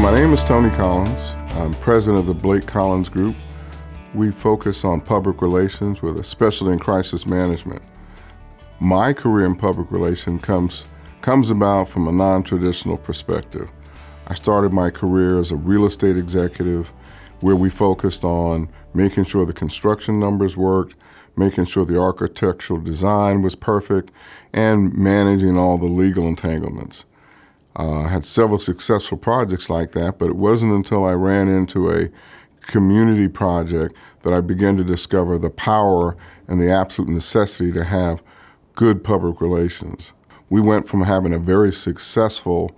My name is Tony Collins. I'm president of the Blake Collins Group. We focus on public relations with a specialty in crisis management. My career in public relations comes about from a non-traditional perspective. I started my career as a real estate executive where we focused on making sure the construction numbers worked, making sure the architectural design was perfect, and managing all the legal entanglements. I had several successful projects like that, but it wasn't until I ran into a community project that I began to discover the power and the absolute necessity to have good public relations. We went from having a very successful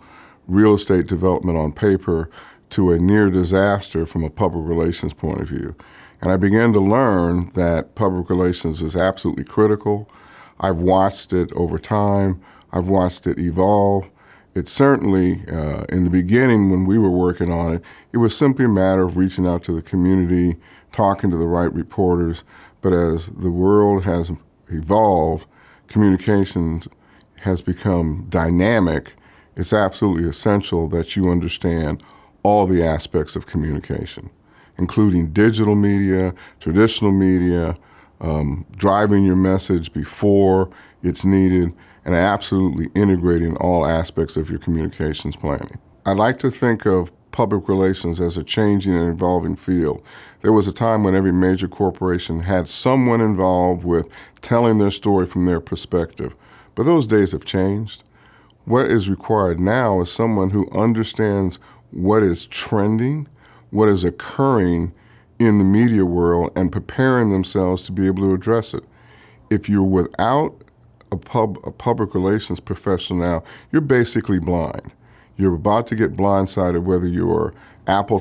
real estate development on paper to a near disaster from a public relations point of view. And I began to learn that public relations is absolutely critical. I've watched it over time. I've watched it evolve. It certainly, in the beginning when we were working on it, it was simply a matter of reaching out to the community, talking to the right reporters. But as the world has evolved, communications has become dynamic. It's absolutely essential that you understand all the aspects of communication, including digital media, traditional media, driving your message before it's needed, and absolutely integrating all aspects of your communications planning. I like to think of public relations as a changing and evolving field. There was a time when every major corporation had someone involved with telling their story from their perspective, but those days have changed. What is required now is someone who understands what is trending, what is occurring in the media world, and preparing themselves to be able to address it. If you're without a public relations professional now, you're basically blind. You're about to get blindsided, whether you're Apple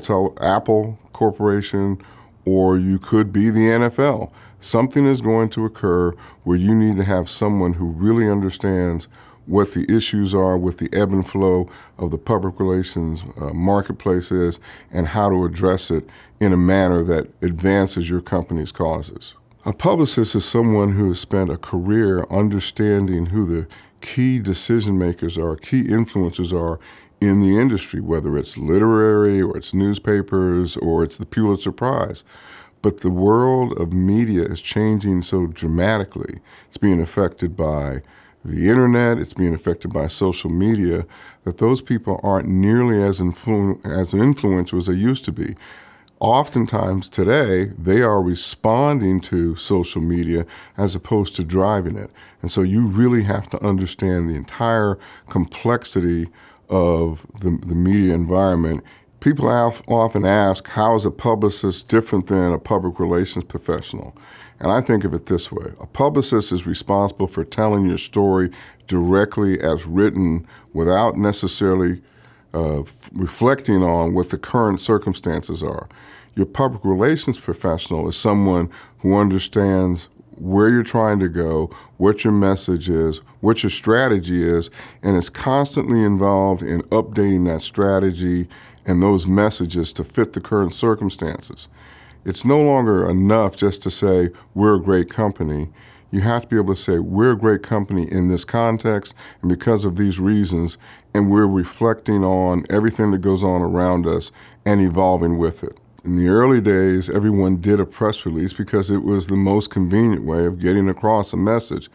Corporation or you could be the NFL. Something is going to occur where you need to have someone who really understands what the issues are, what the ebb and flow of the public relations marketplace is, and how to address it in a manner that advances your company's causes. A publicist is someone who has spent a career understanding who the key decision makers are, key influencers are in the industry, whether it's literary or it's newspapers or it's the Pulitzer Prize. But the world of media is changing so dramatically. It's being affected by the internet, it's being affected by social media, that those people aren't nearly as influential as they used to be. Oftentimes today, they are responding to social media as opposed to driving it. And so you really have to understand the entire complexity of the media environment. People often ask, how is a publicist different than a public relations professional? And I think of it this way. A publicist is responsible for telling your story directly as written without necessarily reflecting on what the current circumstances are. Your public relations professional is someone who understands where you're trying to go, what your message is, what your strategy is, and is constantly involved in updating that strategy and those messages to fit the current circumstances. It's no longer enough just to say, we're a great company. You have to be able to say, we're a great company in this context and because of these reasons, and we're reflecting on everything that goes on around us and evolving with it. In the early days, everyone did a press release because it was the most convenient way of getting across a message.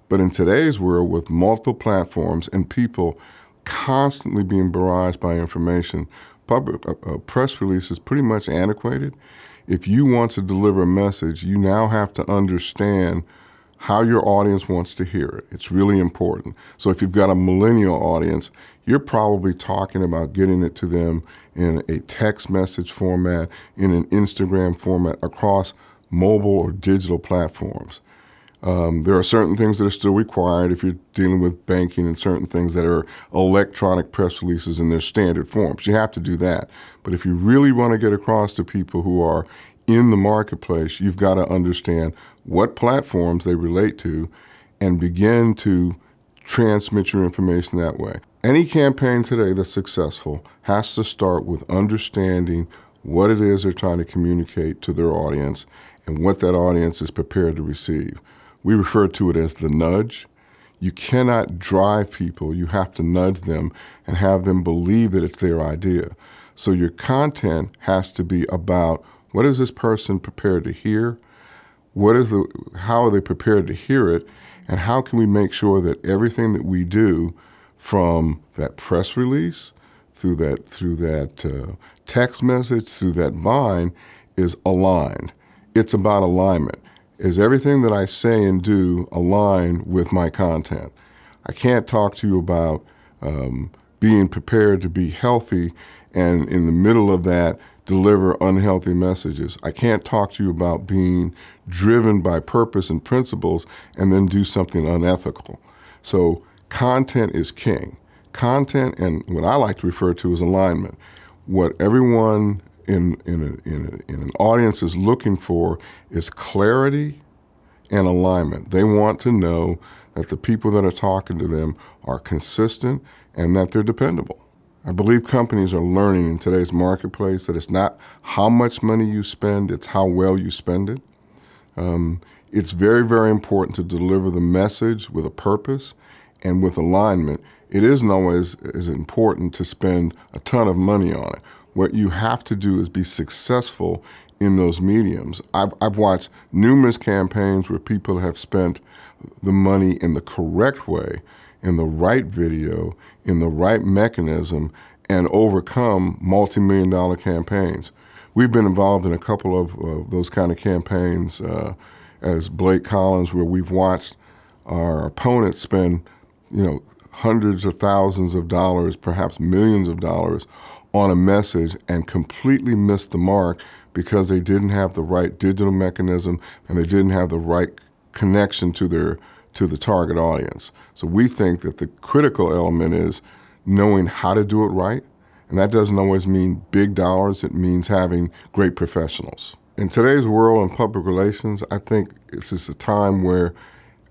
But in today's world, with multiple platforms and people constantly being barraged by information, a press release is pretty much antiquated. If you want to deliver a message, you now have to understand how your audience wants to hear it. It's really important. So if you've got a millennial audience, you're probably talking about getting it to them in a text message format, in an Instagram format, across mobile or digital platforms. There are certain things that are still required if you're dealing with banking and certain things that are electronic press releases in their standard forms. You have to do that. But if you really want to get across to people who are in the marketplace, you've got to understand what platforms they relate to and begin to transmit your information that way. Any campaign today that's successful has to start with understanding what it is they're trying to communicate to their audience and what that audience is prepared to receive. We refer to it as the nudge. You cannot drive people. You have to nudge them and have them believe that it's their idea. So your content has to be about what is this person prepared to hear, how are they prepared to hear it, and how can we make sure that everything that we do, from that press release, through that text message, through that Vine, is aligned. It's about alignment. Is everything that I say and do align with my content? I can't talk to you about being prepared to be healthy and in the middle of that deliver unhealthy messages. I can't talk to you about being driven by purpose and principles and then do something unethical. So content is king. Content, and what I like to refer to as alignment. What everyone in an audience is looking for is clarity and alignment. They want to know that the people that are talking to them are consistent and that they're dependable. I believe companies are learning in today's marketplace that it's not how much money you spend, it's how well you spend it. It's very, very important to deliver the message with a purpose and with alignment. It isn't always as important to spend a ton of money on it. What you have to do is be successful in those mediums. I've watched numerous campaigns where people have spent the money in the correct way, in the right video, in the right mechanism, and overcome multi-million-dollar campaigns. We've been involved in a couple of those kind of campaigns as Blake Collins, where we've watched our opponents spend, hundreds of thousands of dollars, perhaps millions of dollars, on a message and completely missed the mark because they didn't have the right digital mechanism and they didn't have the right connection to the target audience. So we think that the critical element is knowing how to do it right, and that doesn't always mean big dollars. It means having great professionals. In today's world in public relations, I think it's just a time where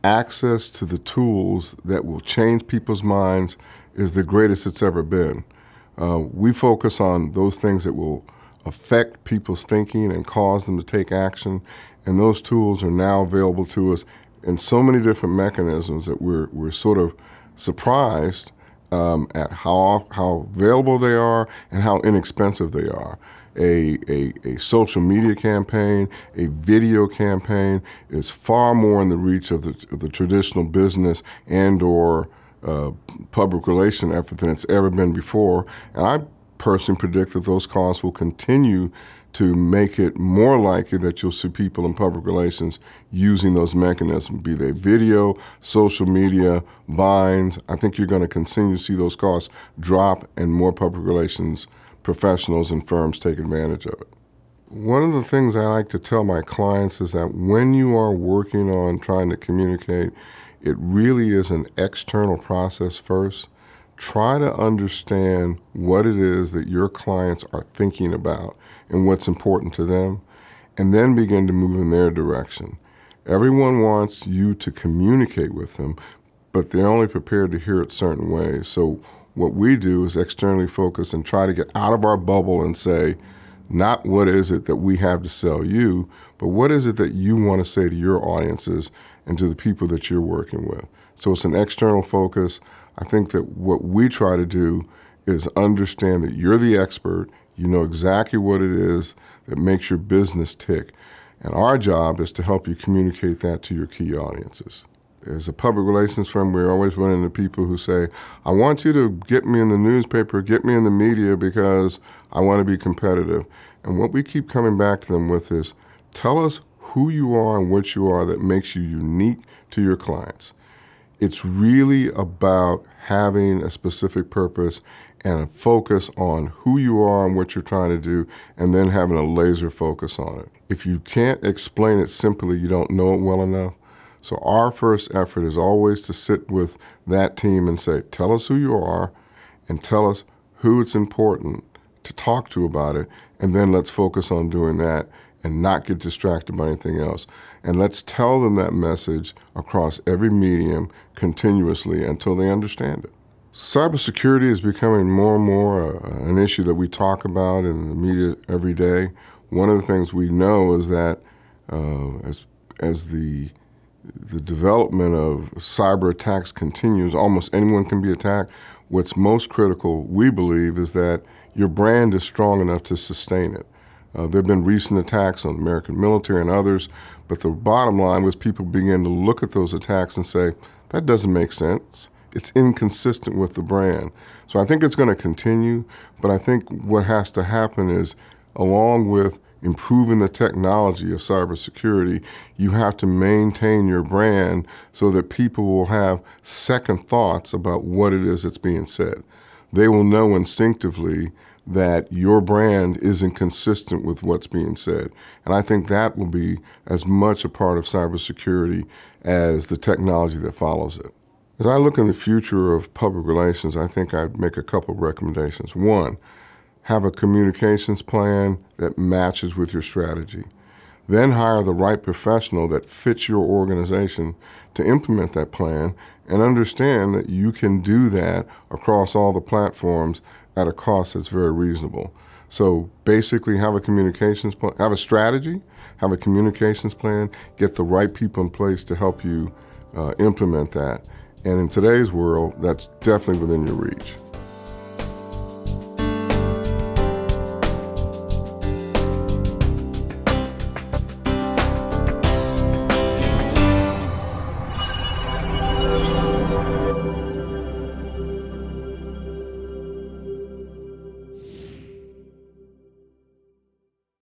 access to the tools that will change people's minds is the greatest it's ever been. We focus on those things that will affect people's thinking and cause them to take action, and those tools are now available to us in so many different mechanisms that we're sort of surprised at how available they are and how inexpensive they are. A social media campaign, a video campaign is far more in the reach of the traditional business and or public relation effort than it's ever been before. And I personally predict that those costs will continue to make it more likely that you'll see people in public relations using those mechanisms, be they video, social media, Vines. I think you're going to continue to see those costs drop and more public relations professionals and firms take advantage of it. One of the things I like to tell my clients is that when you are working on trying to communicate, it really is an external process first. Try to understand what it is that your clients are thinking about and what's important to them, and then begin to move in their direction. Everyone wants you to communicate with them, but they're only prepared to hear it certain ways. So what we do is externally focus and try to get out of our bubble and say, not what is it that we have to sell you, but what is it that you want to say to your audiences and to the people that you're working with. So it's an external focus. I think that what we try to do is understand that you're the expert, you know exactly what it is that makes your business tick, and our job is to help you communicate that to your key audiences. As a public relations firm, we're always running into people who say, I want you to get me in the newspaper, get me in the media because I want to be competitive. And what we keep coming back to them with is, tell us who you are and what you are that makes you unique to your clients. It's really about having a specific purpose and a focus on who you are and what you're trying to do, and then having a laser focus on it. If you can't explain it simply, you don't know it well enough. So our first effort is always to sit with that team and say, tell us who you are and tell us who it's important to talk to about it, and then let's focus on doing that and not get distracted by anything else. And let's tell them that message across every medium continuously until they understand it. Cybersecurity is becoming more and more an issue that we talk about in the media every day. One of the things we know is that as the development of cyber attacks continues, almost anyone can be attacked. What's most critical, we believe, is that your brand is strong enough to sustain it. There have been recent attacks on the American military and others, but the bottom line was people began to look at those attacks and say, that doesn't make sense. It's inconsistent with the brand. So I think it's going to continue, but I think what has to happen is, along with improving the technology of cybersecurity, you have to maintain your brand so that people will have second thoughts about what it is that's being said. They will know instinctively that your brand isn't consistent with what's being said. And I think that will be as much a part of cybersecurity as the technology that follows it. As I look in the future of public relations, I think I'd make a couple of recommendations. One, have a communications plan that matches with your strategy. Then hire the right professional that fits your organization to implement that plan, and understand that you can do that across all the platforms at a cost that's very reasonable. So basically have a communications plan, have a strategy, have a communications plan, get the right people in place to help you implement that. And in today's world, that's definitely within your reach.